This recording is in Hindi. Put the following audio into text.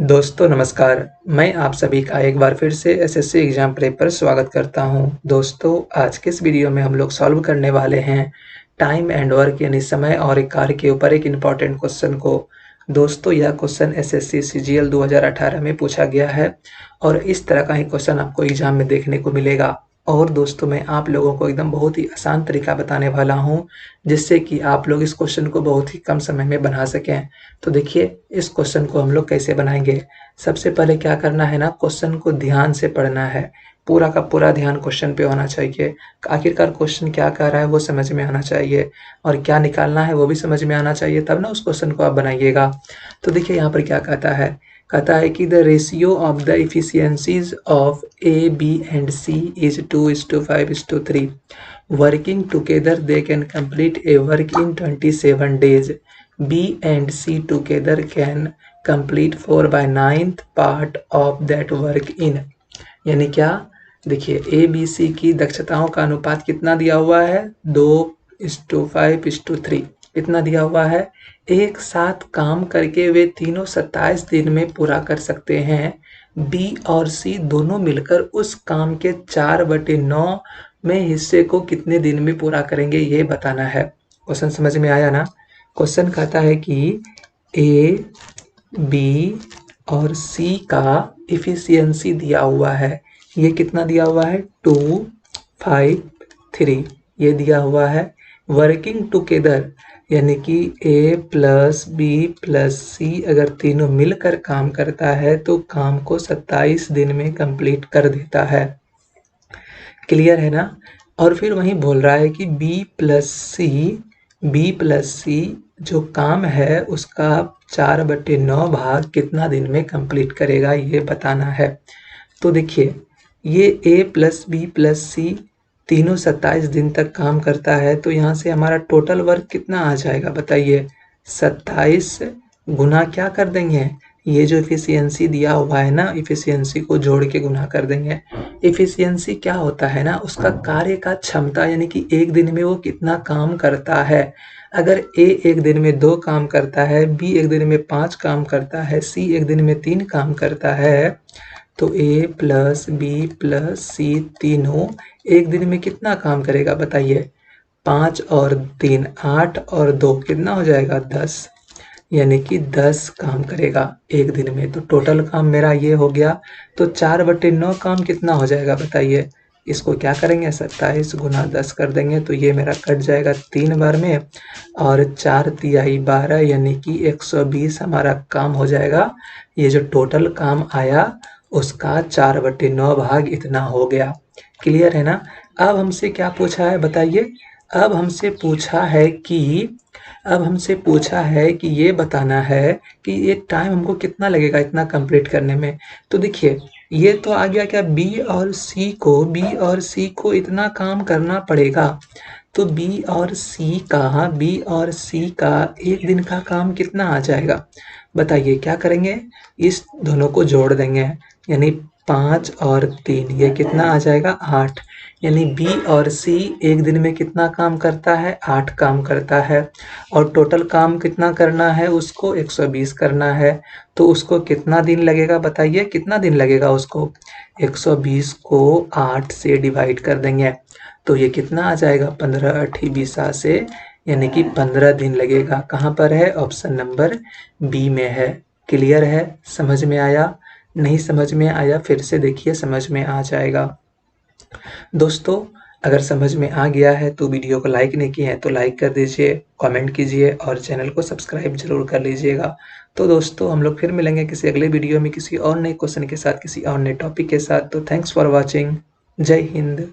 दोस्तों नमस्कार, मैं आप सभी का एक बार फिर से एसएससी एग्ज़ाम प्रेप पर स्वागत करता हूं। दोस्तों आज के इस वीडियो में हम लोग सॉल्व करने वाले हैं टाइम एंड वर्क यानी समय और एक कार्य के ऊपर एक इम्पॉर्टेंट क्वेश्चन को। दोस्तों यह क्वेश्चन एसएससी सीजीएल 2018 में पूछा गया है और इस तरह का ही क्वेश्चन आपको एग्जाम में देखने को मिलेगा। और दोस्तों मैं आप लोगों को एकदम बहुत ही आसान तरीका बताने वाला हूँ जिससे कि आप लोग इस क्वेश्चन को बहुत ही कम समय में बना सकें। तो देखिए इस क्वेश्चन को हम लोग कैसे बनाएंगे। सबसे पहले क्या करना है ना, क्वेश्चन को ध्यान से पढ़ना है। पूरा का पूरा ध्यान क्वेश्चन पे होना चाहिए। आखिरकार क्वेश्चन क्या कह रहा है वो समझ में आना चाहिए और क्या निकालना है वो भी समझ में आना चाहिए, तब ना उस क्वेश्चन को आप बनाइएगा। तो देखिए यहाँ पर क्या कहता है कि the ratio of the efficiencies of A B and C is 2:5:3। Working together they can complete a work in 27 days। B and C together can complete 4/9 part of that work in. यानी क्या, देखिए ए बी सी की दक्षताओं का अनुपात कितना दिया हुआ है, 2:5:3 इतना दिया हुआ है। एक साथ काम करके वे तीनों 27 दिन में पूरा कर सकते हैं। बी और सी दोनों मिलकर उस काम के 4/9 में हिस्से को कितने दिन में पूरा करेंगे ये बताना है। क्वेश्चन समझ में आया ना। क्वेश्चन कहता है कि ए बी और सी का इफिशियंसी दिया हुआ है। ये कितना दिया हुआ है, 2, 5, 3 ये दिया हुआ है। वर्किंग टुगेदर यानी कि ए प्लस बी प्लस सी अगर तीनों मिलकर काम करता है तो काम को 27 दिन में कंप्लीट कर देता है। क्लियर है ना। और फिर वहीं बोल रहा है कि बी प्लस सी जो काम है उसका 4/9 भाग कितना दिन में कंप्लीट करेगा ये बताना है। तो देखिए ये ए प्लस बी प्लस सी तीनों 27 दिन तक काम करता है तो यहाँ से हमारा टोटल वर्क कितना आ जाएगा बताइए। 27 गुना क्या कर देंगे, ये जो इफिशियंसी दिया हुआ है ना, इफिशियंसी को जोड़ के गुना कर देंगे। इफिशियंसी क्या होता है ना, उसका कार्य का क्षमता यानी कि एक दिन में वो कितना काम करता है। अगर ए एक दिन में 2 काम करता है, बी एक दिन में 5 काम करता है, सी एक दिन में 3 काम करता है तो ए प्लस बी प्लस सी तीनों एक दिन में कितना काम करेगा बताइए। 5 और 3 8 और 2 कितना हो जाएगा 10, यानी कि 10 काम करेगा एक दिन में। तो टोटल काम मेरा ये हो गया। तो 4/9 काम कितना हो जाएगा बताइए। इसको क्या करेंगे, 27 गुना 10 कर देंगे तो ये मेरा कट जाएगा 3 बार में और 4 तिहाई 12 यानी कि 120 हमारा काम हो जाएगा। ये जो टोटल काम आया उसका 4/9 भाग इतना हो गया। क्लियर है ना। अब हमसे क्या पूछा है बताइए। अब हमसे पूछा है कि ये बताना है कि ये टाइम हमको कितना लगेगा इतना कंप्लीट करने में। तो देखिए ये तो आ गया क्या, बी और सी को इतना काम करना पड़ेगा। तो बी और सी का एक दिन का काम कितना आ जाएगा बताइए। क्या करेंगे, इस दोनों को जोड़ देंगे यानी 5 और 3 ये कितना आ जाएगा 8। यानी बी और सी एक दिन में कितना काम करता है, 8 काम करता है। और टोटल काम कितना करना है, उसको 120 करना है। तो उसको कितना दिन लगेगा बताइए, कितना दिन लगेगा उसको। 120 को 8 से डिवाइड कर देंगे तो ये कितना आ जाएगा 15 8 20 से, यानी कि 15 दिन लगेगा। कहाँ पर है, ऑप्शन नंबर बी में है। क्लियर है, समझ में आया। नहीं समझ में आया फिर से देखिए, समझ में आ जाएगा। दोस्तों अगर समझ में आ गया है तो वीडियो को लाइक नहीं किए हैं तो लाइक कर दीजिए, कमेंट कीजिए और चैनल को सब्सक्राइब जरूर कर लीजिएगा। तो दोस्तों हम लोग फिर मिलेंगे किसी अगले वीडियो में किसी और नए क्वेश्चन के साथ, किसी और नए टॉपिक के साथ। तो थैंक्स फॉर वॉचिंग। जय हिंद।